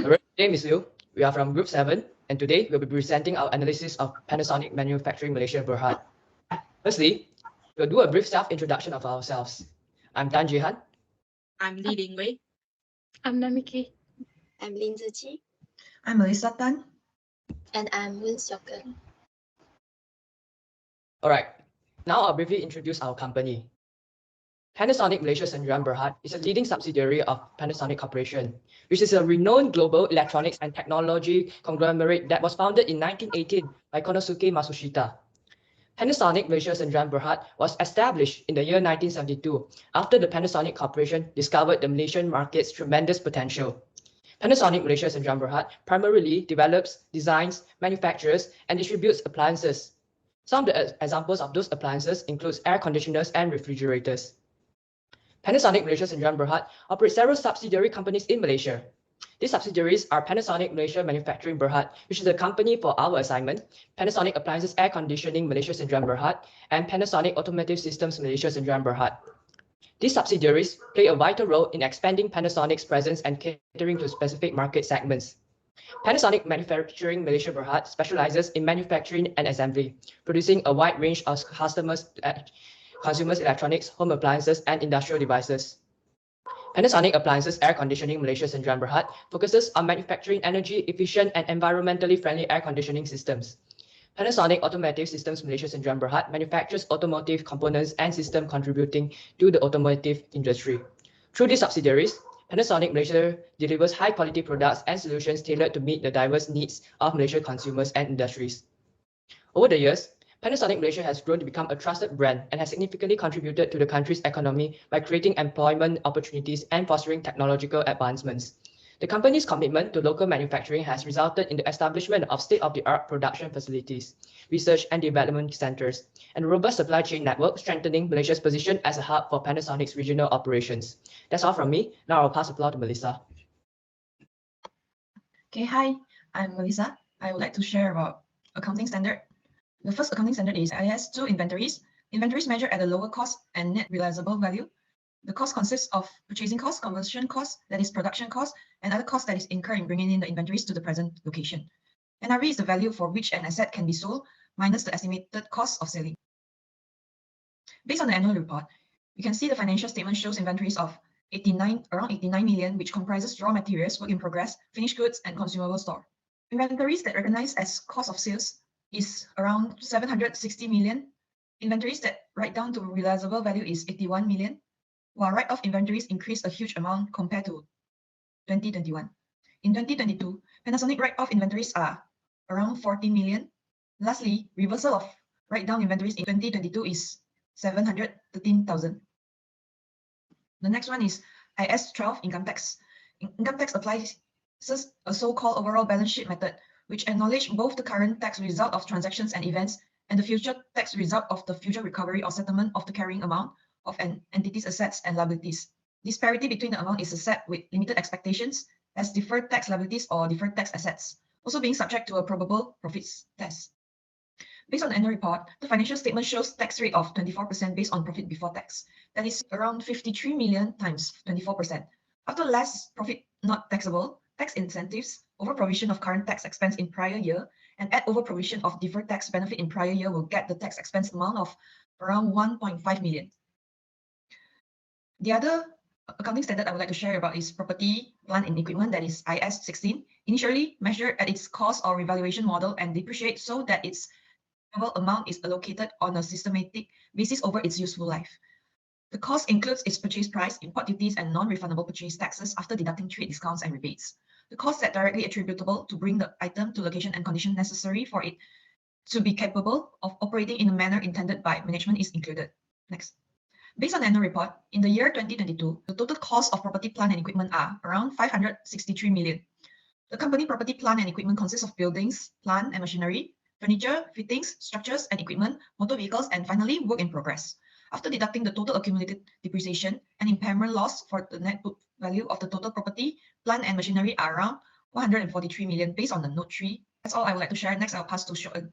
My name is Liu. We are from Group 7, and today we'll be presenting our analysis of Panasonic Manufacturing Malaysia Berhad. Firstly, we'll do a brief self-introduction of ourselves. I'm Tan Jihan. I'm Li Lingwei. I'm Namiki. I'm Lin Ziqi. I'm Melissa Tan. And I'm Wen Xiaogen. Alright, now I'll briefly introduce our company. Panasonic Malaysia Sdn Berhad is a leading subsidiary of Panasonic Corporation, which is a renowned global electronics and technology conglomerate that was founded in 1918 by Konosuke Matsushita. Panasonic Malaysia Sdn Berhad was established in the year 1972 after the Panasonic Corporation discovered the Malaysian market's tremendous potential. Panasonic Malaysia Sdn Berhad primarily develops, designs, manufactures, and distributes appliances. Some of the examples of those appliances include air conditioners and refrigerators. Panasonic Malaysia Sdn Berhad operates several subsidiary companies in Malaysia. These subsidiaries are Panasonic Malaysia Manufacturing Berhad, which is the company for our assignment, Panasonic Appliances Air Conditioning Malaysia Sdn Berhad, and Panasonic Automotive Systems Malaysia Sdn Berhad. These subsidiaries play a vital role in expanding Panasonic's presence and catering to specific market segments. Panasonic Manufacturing Malaysia Berhad specializes in manufacturing and assembly, producing a wide range of consumers' electronics, home appliances, and industrial devices. Panasonic Appliances Air Conditioning Malaysia Sdn Berhad focuses on manufacturing energy-efficient and environmentally friendly air conditioning systems. Panasonic Automotive Systems Malaysia Sdn Berhad manufactures automotive components and systems contributing to the automotive industry. Through these subsidiaries, Panasonic Malaysia delivers high-quality products and solutions tailored to meet the diverse needs of Malaysian consumers and industries. Over the years, Panasonic Malaysia has grown to become a trusted brand and has significantly contributed to the country's economy by creating employment opportunities and fostering technological advancements. The company's commitment to local manufacturing has resulted in the establishment of state-of-the-art production facilities, research and development centers, and a robust supply chain network, strengthening Malaysia's position as a hub for Panasonic's regional operations. That's all from me. Now I'll pass the floor to Melissa. Okay, hi, I'm Melissa. I would like to share about accounting standard. The first accounting standard is IAS 2 inventories. Inventories measured at a lower cost and net realizable value. The cost consists of purchasing cost, conversion cost, that is production cost, and other costs that is incurred in bringing in the inventories to the present location. NRV is the value for which an asset can be sold minus the estimated cost of selling. Based on the annual report, you can see the financial statement shows inventories of around 89 million, which comprises raw materials, work in progress, finished goods, and consumable store. Inventories that recognize as cost of sales is around 760 million. Inventories that write down to realizable value is 81 million, while write-off inventories increased a huge amount compared to 2021. In 2022, Panasonic write-off inventories are around 40 million. Lastly, reversal of write-down inventories in 2022 is 713,000. The next one is IAS 12 income tax. Income tax applies a so-called overall balance sheet method, which acknowledge both the current tax result of transactions and events and the future tax result of the future recovery or settlement of the carrying amount of an entity's assets and liabilities. Disparity between the amount is set with limited expectations as deferred tax liabilities or deferred tax assets, also being subject to a probable profits test. Based on the annual report, the financial statement shows tax rate of 24% based on profit before tax. That is around 53 million times 24%. After less profit not taxable, tax incentives, over provision of current tax expense in prior year, and add over provision of deferred tax benefit in prior year will get the tax expense amount of around 1.5 million. The other accounting standard I would like to share about is property, plant and equipment, that is IAS 16, initially measured at its cost or revaluation model and depreciate so that its amount is allocated on a systematic basis over its useful life. The cost includes its purchase price, import duties, and non-refundable purchase taxes after deducting trade discounts and rebates. The costs that directly attributable to bring the item to location and condition necessary for it to be capable of operating in a manner intended by management is included. Next. Based on the annual report, in the year 2022, the total cost of property, plant, and equipment are around 563 million. The company property, plant, and equipment consists of buildings, plant, and machinery, furniture, fittings, structures, and equipment, motor vehicles, and finally, work in progress. After deducting the total accumulated depreciation and impairment loss for the net book value of the total property, plant, and machinery are around 143 million based on the note 3. That's all I would like to share. Next, I'll pass to Xiao.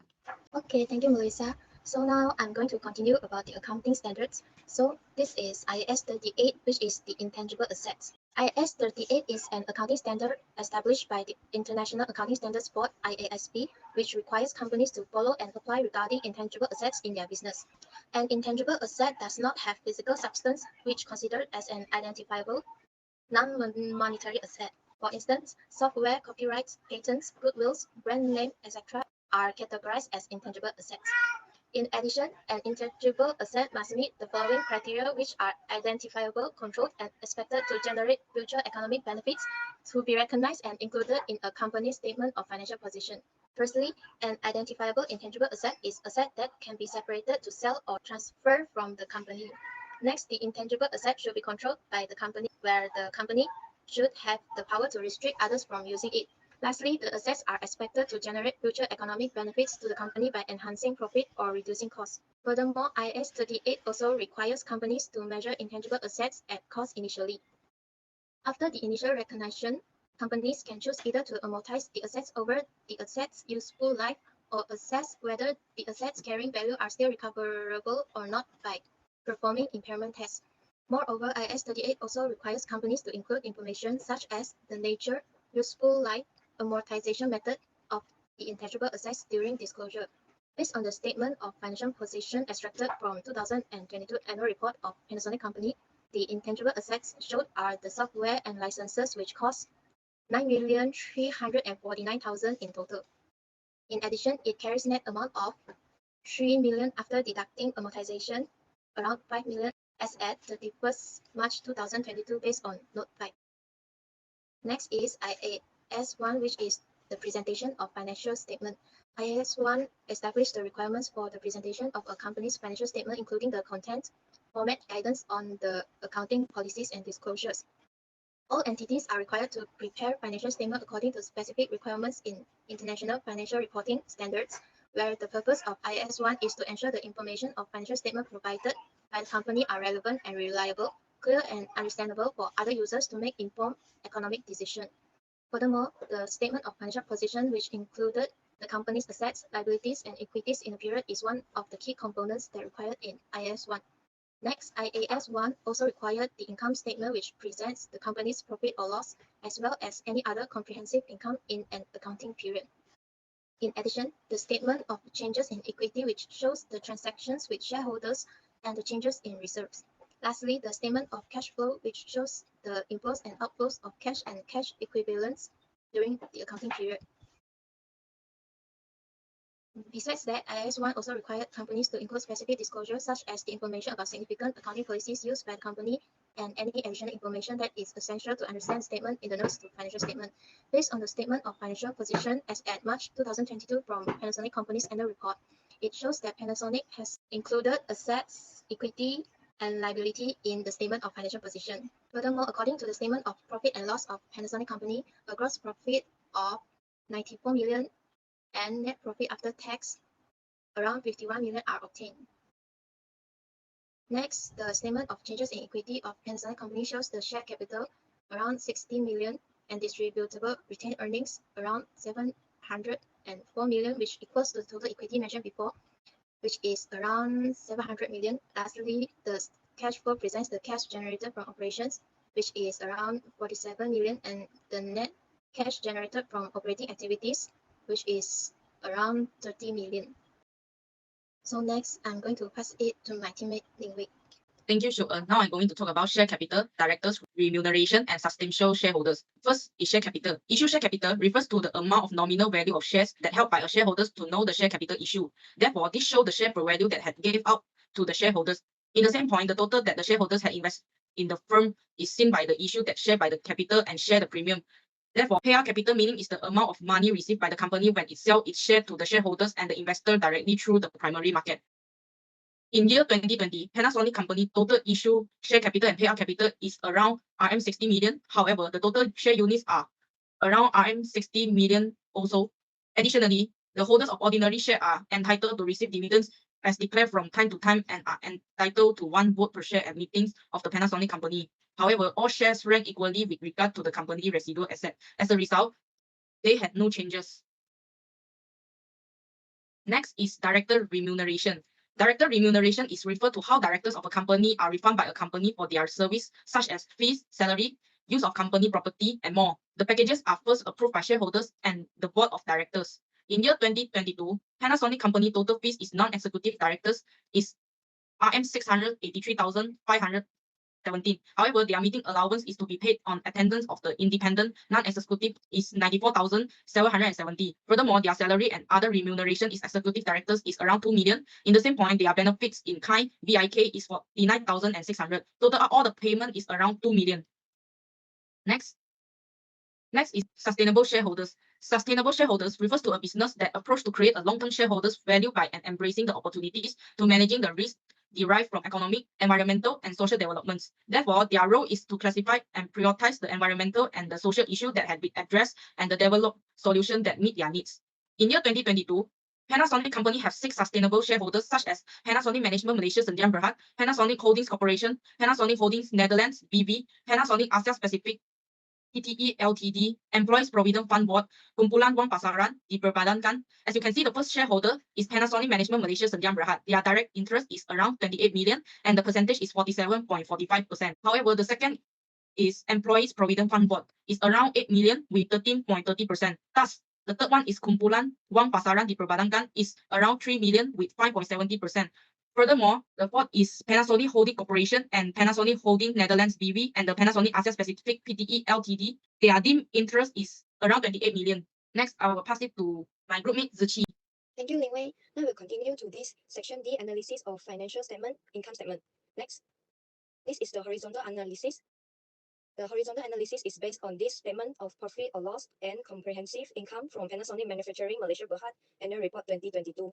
Okay, thank you, Melissa. So now I'm going to continue about the accounting standards. So this is IAS 38, which is the intangible assets. IAS 38 is an accounting standard established by the International Accounting Standards Board (IASB), which requires companies to follow and apply regarding intangible assets in their business. An intangible asset does not have physical substance, which considered as an identifiable non-monetary asset. For instance, software, copyrights, patents, goodwills, brand name, etc. are categorized as intangible assets. In addition, an intangible asset must meet the following criteria, which are identifiable, controlled, and expected to generate future economic benefits to be recognized and included in a company's statement of financial position. Firstly, an identifiable intangible asset is asset that can be separated to sell or transfer from the company. Next, the intangible asset should be controlled by the company, where the company should have the power to restrict others from using it. Lastly, the assets are expected to generate future economic benefits to the company by enhancing profit or reducing costs. Furthermore, IAS 38 also requires companies to measure intangible assets at cost initially. After the initial recognition, companies can choose either to amortize the assets over the asset's useful life or assess whether the assets' carrying value are still recoverable or not by performing impairment tests. Moreover, IAS 38 also requires companies to include information such as the nature, useful life, amortization method of the intangible assets during disclosure. Based on the statement of financial position extracted from 2022 annual report of Panasonic Company, the intangible assets showed are the software and licenses, which cost 9,349,000 in total. In addition, it carries net amount of 3 million after deducting amortization, around 5 million as at 31st March 2022 based on Note 5. Next is IAS 1, which is the presentation of financial statement. IAS 1 established the requirements for the presentation of a company's financial statement, including the content, format, guidance on the accounting policies and disclosures. All entities are required to prepare financial statements according to specific requirements in international financial reporting standards, where the purpose of IAS 1 is to ensure the information of financial statement provided by the company are relevant and reliable, clear and understandable for other users to make informed economic decisions. Furthermore, the statement of financial position, which included the company's assets, liabilities, and equities in a period, is one of the key components that are required in IAS 1. Next, IAS 1 also required the income statement, which presents the company's profit or loss, as well as any other comprehensive income in an accounting period. In addition, the statement of changes in equity, which shows the transactions with shareholders and the changes in reserves. Lastly, the statement of cash flow, which shows the inflows and outflows of cash and cash equivalents during the accounting period. Besides that, IAS 1 also required companies to include specific disclosures such as the information about significant accounting policies used by the company and any additional information that is essential to understand the statement in the notes to financial statement. Based on the statement of financial position as at March 2022 from Panasonic Company's annual report, it shows that Panasonic has included assets, equity, and liability in the statement of financial position. Furthermore, according to the statement of profit and loss of Panasonic Company, a gross profit of 94 million and net profit after tax around 51 million are obtained. Next, the statement of changes in equity of Panasonic Company shows the share capital around 16 million and distributable retained earnings around 704 million, which equals to the total equity mentioned before, which is around 700 million. Lastly, the cash flow presents the cash generated from operations, which is around 47 million, and the net cash generated from operating activities, which is around 30 million. So next, I'm going to pass it to my teammate Ling Wei. Thank you, Shu. Now I'm going to talk about share capital, directors' remuneration, and substantial shareholders. First is share capital. Issue share capital refers to the amount of nominal value of shares that held by a shareholders to know the share capital issue. Therefore, this shows the share per value that had gave out to the shareholders. In the same point, the total that the shareholders had invested in the firm is seen by the issue that share by the capital and share the premium. Therefore, payout capital meaning is the amount of money received by the company when it sells its share to the shareholders and the investor directly through the primary market. In year 2020, Panasonic Company total issue share capital and payout capital is around RM 60 million. However, the total share units are around RM 60 million also. Additionally, the holders of ordinary share are entitled to receive dividends as declared from time to time and are entitled to 1 vote per share at meetings of the Panasonic Company. However, all shares rank equally with regard to the company residual asset. As a result, they had no changes. Next is director remuneration. Director remuneration is referred to how directors of a company are refunded by a company for their service, such as fees, salary, use of company property, and more. The packages are first approved by shareholders and the board of directors. In year 2022, Panasonic company total fees is non-executive directors is RM 683,517. However, their meeting allowance is to be paid on attendance of the independent non-executive is 94,770. Furthermore, their salary and other remuneration is executive directors is around 2 million. In the same point, their benefits in kind VIK is 49,600. Total all the payment is around 2 million. Next is sustainable shareholders. Sustainable shareholders refers to a business that approach to create a long-term shareholders value by embracing the opportunities to managing the risk derived from economic, environmental, and social developments. Therefore, their role is to classify and prioritize the environmental and the social issue that have been addressed and the develop solutions that meet their needs. In year 2022, Panasonic company have 6 sustainable shareholders such as Panasonic Management Malaysia Sdn Bhd, Panasonic Holdings Corporation, Panasonic Holdings Netherlands BV, Panasonic Asia Pacific PTE Ltd, Employees Provident Fund Board, Kumpulan Wang Pasaran, diperbankan. As you can see, the first shareholder is Panasonic Management Malaysia Sdn Bhd. Their direct interest is around 28 million and the percentage is 47.45%. However, the second is Employees Provident Fund Board is around 8 million with 13.30%. Thus, the third one is Kumpulan Wang Pasaran diperbankan is around 3 million with 5.70%. Furthermore, the fourth is Panasonic Holding Corporation and Panasonic Holding Netherlands BV and the Panasonic Asia Pacific PTE Ltd. Their deemed interest is around 28 million. Next, I will pass it to my groupmate Ziqi. Thank you, Lin Wei. Now we'll continue to this section D analysis of financial statement, income statement. Next, this is the horizontal analysis. The horizontal analysis is based on this statement of profit or loss and comprehensive income from Panasonic Manufacturing Malaysia Berhad Annual Report 2022.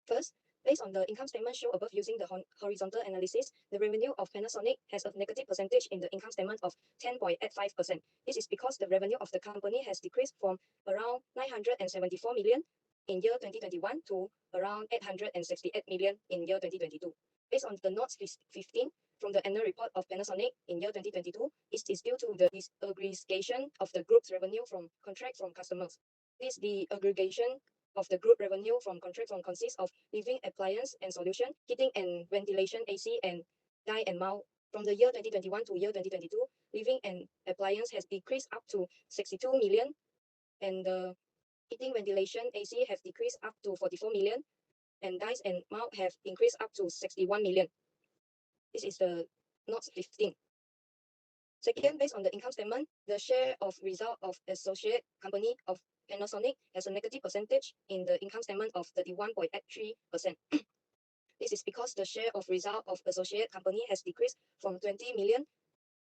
First, based on the income statement shown above using the horizontal analysis, the revenue of Panasonic has a negative percentage in the income statement of 10.85%. This is because the revenue of the company has decreased from around 974 million in year 2021 to around 868 million in year 2022. Based on the notes 15 from the annual report of Panasonic in year 2022, it is due to the disaggregation of the group's revenue from contract from customers. This aggregation of the group revenue from contract consists of living appliance and solution, heating and ventilation AC and die and mount. From the year 2021 to year 2022, living and appliance has decreased up to 62 million and the heating ventilation AC have decreased up to 44 million and dies and mount have increased up to 61 million. This is the note 15. Second, based on the income statement, the share of result of associate company of Panasonic has a negative percentage in the income statement of 31.83%. This is because the share of result of associate company has decreased from 20 million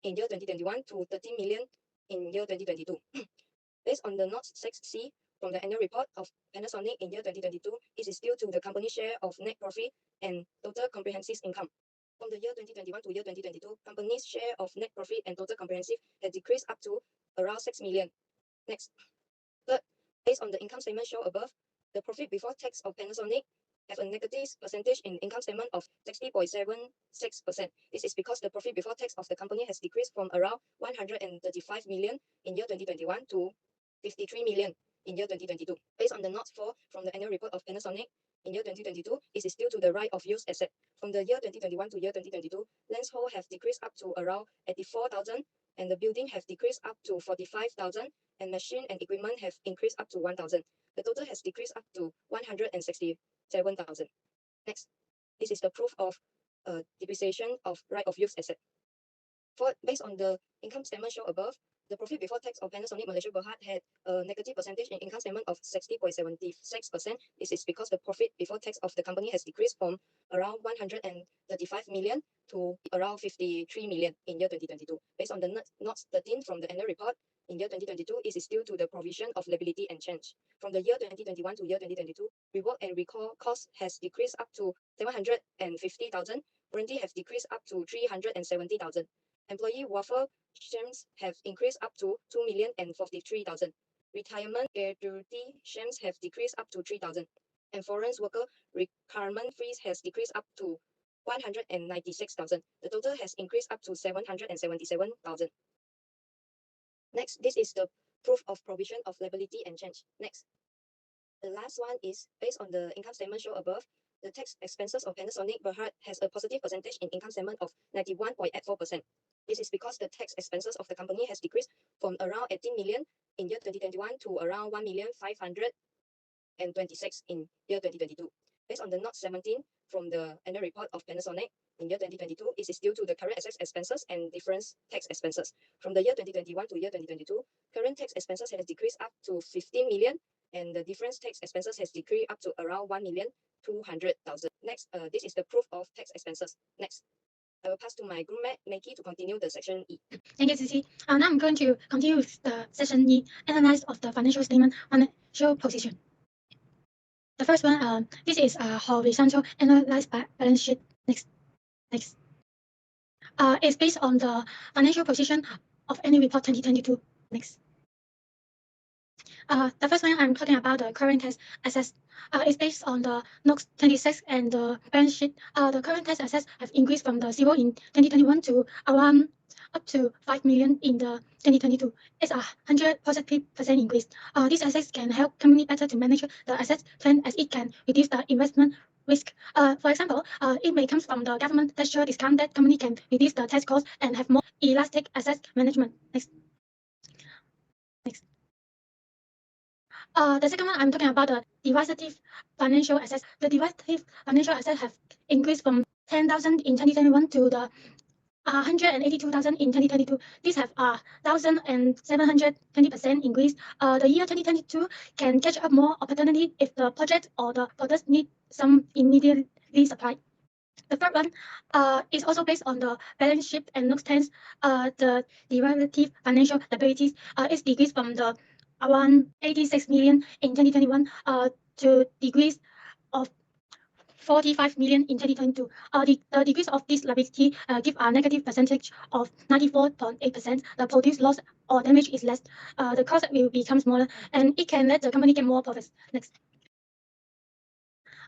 in year 2021 to 13 million in year 2022. Based on the note 6C from the annual report of Panasonic in year 2022, it is due to the company share of net profit and total comprehensive income. From the year 2021 to year 2022, company's share of net profit and total comprehensive has decreased up to around 6 million. Next. Third, based on the income statement shown above, the profit before tax of Panasonic have a negative percentage in income statement of 60.76%. This is because the profit before tax of the company has decreased from around 135 million in year 2021 to 53 million in year 2022. Based on the note 4 from the annual report of Panasonic in year 2022, it is due to the right of use asset. From the year 2021 to year 2022, lands hold have decreased up to around 84,000 and the building have decreased up to 45,000 and machine and equipment have increased up to 1,000. The total has decreased up to 167,000. Next, this is the proof of depreciation of right of use asset. Fourth, based on the income statement shown above, the profit before tax of Panasonic Malaysia Berhad had a negative percentage in income statement of 60.76%. This is because the profit before tax of the company has decreased from around 135 million to around 53 million in year 2022. Based on the notes 13 from the annual report, in year 2022, it is due to the provision of liability and change. From the year 2021 to year 2022, rework and recall cost has decreased up to 750,000. Warranty have decreased up to 370,000. Employee welfare shares have increased up to 2,043,000. Retirement gratuity shares have decreased up to 3,000. And foreign worker requirement fees has decreased up to 196,000. The total has increased up to 777,000. Next, this is the proof of provision of liability and change. Next. The last one is based on the income statement shown above, the tax expenses of Panasonic Berhad has a positive percentage in income statement of 91.84%. This is because the tax expenses of the company has decreased from around 18 million in year 2021 to around 1,526,000 in year 2022. Based on the note 17 from the annual report of Panasonic in year 2022, it is due to the current assets expenses and difference tax expenses. From the year 2021 to year 2022, current tax expenses has decreased up to 15 million and the difference tax expenses has decreased up to around 1,200,000. Next, this is the proof of tax expenses. Next, I will pass to my groupmate Maggie to continue the section E. Thank you, Cici. Now I'm going to continue with the section E, analyze of the financial statement financial position. The first one, this is a horizontal analyzed balance sheet. Next. It's based on the financial position of annual report 2022. Next. The first one I'm talking about the current tax assets. Is based on the note 26 and the balance sheet. The current tax assets have increased from the 0 in 2021 to around up to 5 million in the 2022. It's a 100% increase. These assets can help company better to manage the assets plan as it can reduce the investment risk. For example, it may come from the government tax discount that company can reduce the tax cost and have more elastic asset management. Next. The second one I'm talking about the derivative financial assets. The derivative financial assets have increased from 10,000 in 2021 to the 182,000 in 2022. These have 1,720% increase. The year 2022 can catch up more opportunity if the project or the products need some immediately supply. The third one is also based on the balance sheet and note 10. The derivative financial liabilities is decreased from the around 86 million in 2021 to decrease of 45 million in 2022. The decrease of this liability give a negative percentage of 94.8%. The produced loss or damage is less. The cost will become smaller and it can let the company get more profits. Next.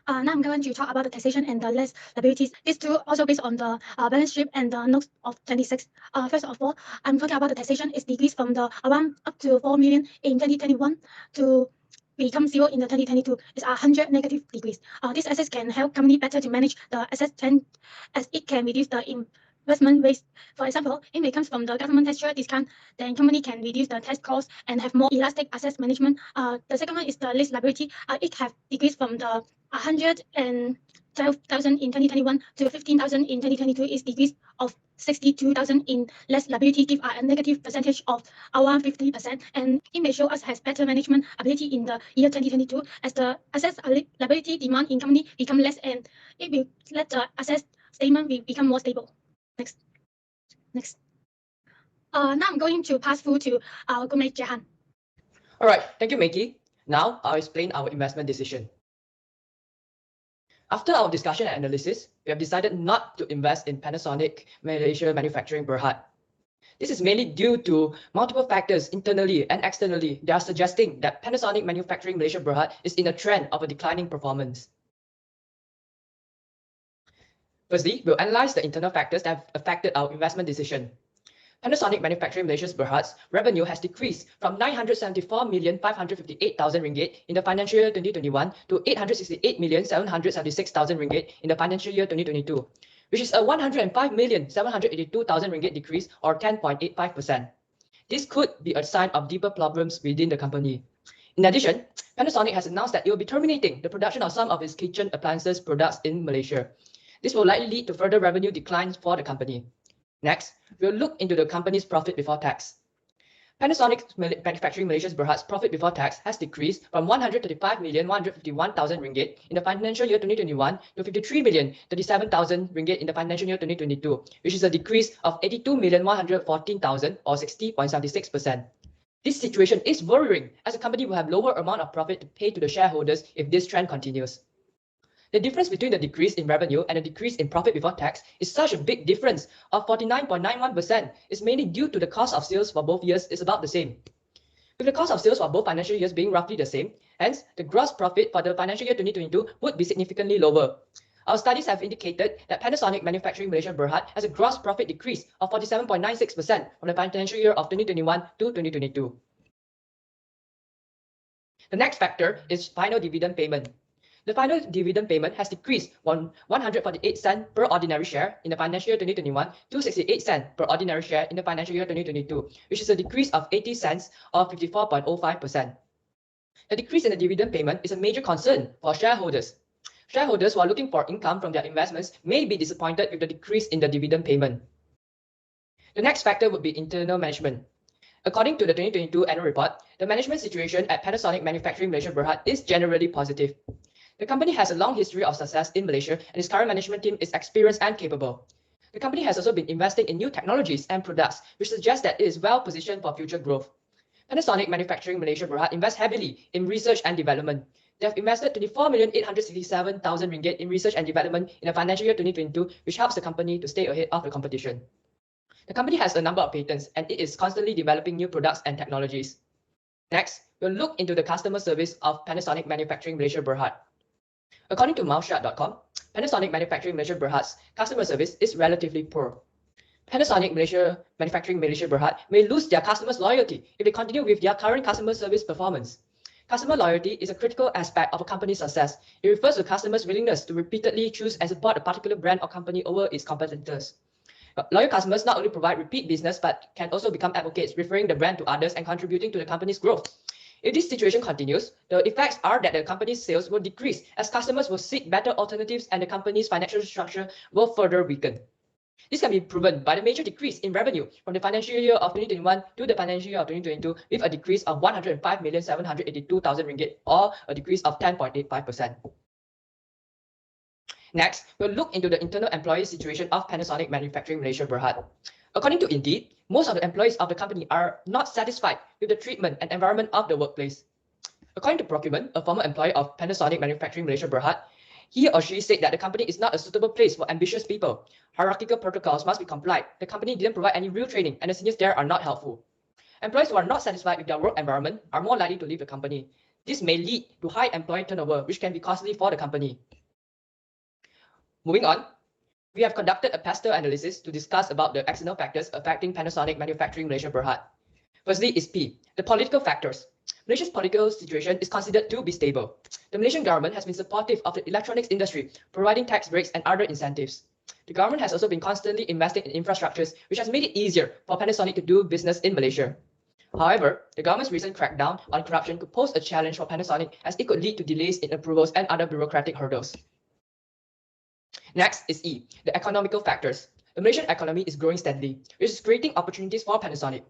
Now I'm going to talk about the taxation and the less liabilities. These two also based on the balance sheet and the notes of 26. First of all, I'm talking about the taxation is decreased from the around up to 4 million in 2021 to become 0 in the 2022. It's a 100 negative decrease. These assets can help company better to manage the asset plan as it can reduce the investment risk. For example, it may come from the government tax discount, then company can reduce the tax cost and have more elastic asset management. The second one is the lease liability. It have decreased from the 112,000 in 2021 to 15,000 in 2022. Is decrease of 62,000 in less liability give a negative percentage of around 50%, and it may show us has better management ability in the year 2022 as the assets liability demand in company become less and it will let the asset statement will become more stable. Next. Now I'm going to pass through to our groupmate Jahan. All right, thank you, Maggie. Now I'll explain our investment decision. After our discussion and analysis, we have decided not to invest in Panasonic Malaysia Manufacturing Berhad. This is mainly due to multiple factors internally and externally that are suggesting that Panasonic Manufacturing Malaysia Berhad is in a trend of a declining performance. Firstly, we'll analyze the internal factors that have affected our investment decision. Panasonic Manufacturing Malaysia Berhad's revenue has decreased from 974,558,000 ringgit in the financial year 2021 to 868,776,000 ringgit in the financial year 2022, which is a 105,782,000 ringgit decrease or 10.85%. This could be a sign of deeper problems within the company. In addition, Panasonic has announced that it will be terminating the production of some of its kitchen appliances products in Malaysia. This will likely lead to further revenue declines for the company. Next, we'll look into the company's profit before tax. Panasonic Manufacturing Malaysia Berhad's profit before tax has decreased from 135,151,000 ringgit in the financial year 2021 to 53,037,000 ringgit in the financial year 2022, which is a decrease of 82,114,000 or 60.76%. This situation is worrying as the company will have lower amount of profit to pay to the shareholders if this trend continues. The difference between the decrease in revenue and the decrease in profit before tax is such a big difference of 49.91% is mainly due to the cost of sales for both years is about the same. With the cost of sales for both financial years being roughly the same, hence the gross profit for the financial year 2022 would be significantly lower. Our studies have indicated that Panasonic Manufacturing Malaysia Berhad has a gross profit decrease of 47.96% from the financial year of 2021 to 2022. The next factor is final dividend payment. The final dividend payment has decreased from 148 cents per ordinary share in the financial year 2021 to 68 cents per ordinary share in the financial year 2022, which is a decrease of 80 cents or 54.05%. The decrease in the dividend payment is a major concern for shareholders. Shareholders who are looking for income from their investments may be disappointed with the decrease in the dividend payment. The next factor would be internal management. According to the 2022 annual report, the management situation at Panasonic Manufacturing Malaysia Berhad is generally positive. The company has a long history of success in Malaysia and its current management team is experienced and capable. The company has also been investing in new technologies and products, which suggests that it is well positioned for future growth. Panasonic Manufacturing Malaysia Berhad invests heavily in research and development. They have invested 24,867,000 ringgit in research and development in the financial year 2022, which helps the company to stay ahead of the competition. The company has a number of patents and it is constantly developing new products and technologies. Next, we'll look into the customer service of Panasonic Manufacturing Malaysia Berhad. According to mouthshut.com, Panasonic Manufacturing Malaysia Berhad's customer service is relatively poor. Panasonic Manufacturing Malaysia Berhad may lose their customers' loyalty if they continue with their current customer service performance. Customer loyalty is a critical aspect of a company's success. It refers to customers' willingness to repeatedly choose and support a particular brand or company over its competitors. Loyal customers not only provide repeat business, but can also become advocates, referring the brand to others and contributing to the company's growth. If this situation continues, the effects are that the company's sales will decrease as customers will seek better alternatives and the company's financial structure will further weaken. This can be proven by the major decrease in revenue from the financial year of 2021 to the financial year of 2022, with a decrease of 105,782,000 ringgit, or a decrease of 10.85%. Next, we'll look into the internal employee situation of Panasonic Manufacturing Malaysia Berhad. According to Indeed, most of the employees of the company are not satisfied with the treatment and environment of the workplace. According to Procurement, a former employee of Panasonic Manufacturing Malaysia Berhad, he or she said that the company is not a suitable place for ambitious people. Hierarchical protocols must be complied. The company didn't provide any real training and the seniors there are not helpful. Employees who are not satisfied with their work environment are more likely to leave the company. This may lead to high employee turnover, which can be costly for the company. Moving on, we have conducted a PESTEL analysis to discuss about the external factors affecting Panasonic Manufacturing Malaysia Berhad. Firstly is P, the political factors. Malaysia's political situation is considered to be stable. The Malaysian government has been supportive of the electronics industry, providing tax breaks and other incentives. The government has also been constantly investing in infrastructures, which has made it easier for Panasonic to do business in Malaysia. However, the government's recent crackdown on corruption could pose a challenge for Panasonic as it could lead to delays in approvals and other bureaucratic hurdles. Next is E, the economical factors. The Malaysian economy is growing steadily, which is creating opportunities for Panasonic.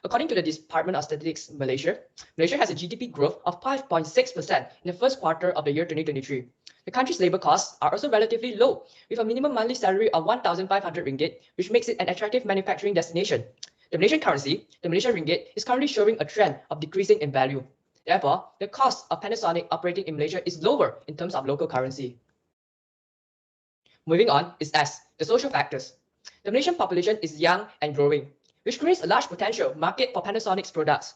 According to the Department of Statistics Malaysia, Malaysia has a GDP growth of 5.6% in the first quarter of the year 2023. The country's labour costs are also relatively low, with a minimum monthly salary of 1,500 ringgit, which makes it an attractive manufacturing destination. The Malaysian currency, the Malaysian ringgit, is currently showing a trend of decreasing in value. Therefore, the cost of Panasonic operating in Malaysia is lower in terms of local currency. Moving on is S, the social factors. The Malaysian population is young and growing, which creates a large potential market for Panasonic's products.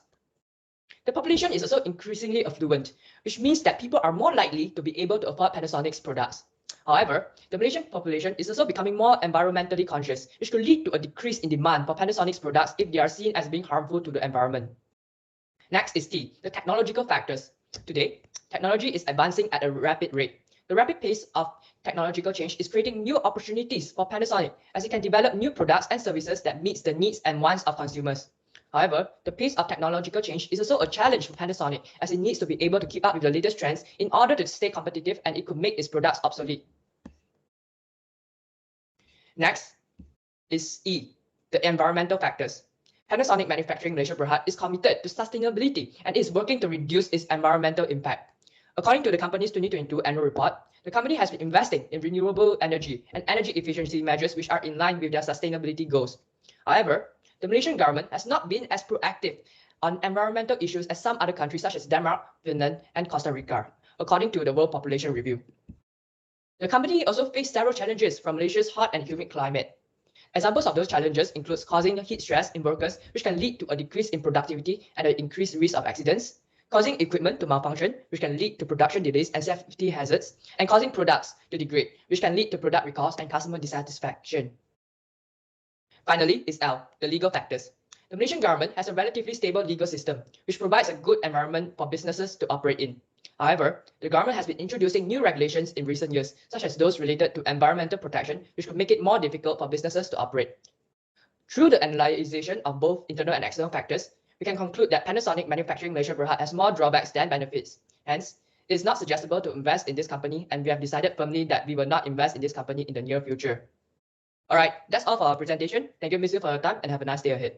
The population is also increasingly affluent, which means that people are more likely to be able to afford Panasonic's products. However, the Malaysian population is also becoming more environmentally conscious, which could lead to a decrease in demand for Panasonic's products if they are seen as being harmful to the environment. Next is T, the technological factors. Today, technology is advancing at a rapid rate. The rapid pace of technological change is creating new opportunities for Panasonic as it can develop new products and services that meets the needs and wants of consumers. However, the pace of technological change is also a challenge for Panasonic as it needs to be able to keep up with the latest trends in order to stay competitive, and it could make its products obsolete. Next is E, the environmental factors. Panasonic Manufacturing Malaysia Berhad is committed to sustainability and is working to reduce its environmental impact. According to the company's 2022 annual report, the company has been investing in renewable energy and energy efficiency measures which are in line with their sustainability goals. However, the Malaysian government has not been as proactive on environmental issues as some other countries such as Denmark, Finland, and Costa Rica, according to the World Population Review. The company also faced several challenges from Malaysia's hot and humid climate. Examples of those challenges include causing heat stress in workers, which can lead to a decrease in productivity and an increased risk of accidents, causing equipment to malfunction, which can lead to production delays and safety hazards, and causing products to degrade, which can lead to product recalls and customer dissatisfaction. Finally is L, the legal factors. The Malaysian government has a relatively stable legal system, which provides a good environment for businesses to operate in. However, the government has been introducing new regulations in recent years, such as those related to environmental protection, which could make it more difficult for businesses to operate. Through the analysis of both internal and external factors, we can conclude that Panasonic Manufacturing Malaysia Berhad has more drawbacks than benefits. Hence, it is not suggestible to invest in this company, and we have decided firmly that we will not invest in this company in the near future. Alright, that's all for our presentation. Thank you, Miss Yu, for your time, and have a nice day ahead.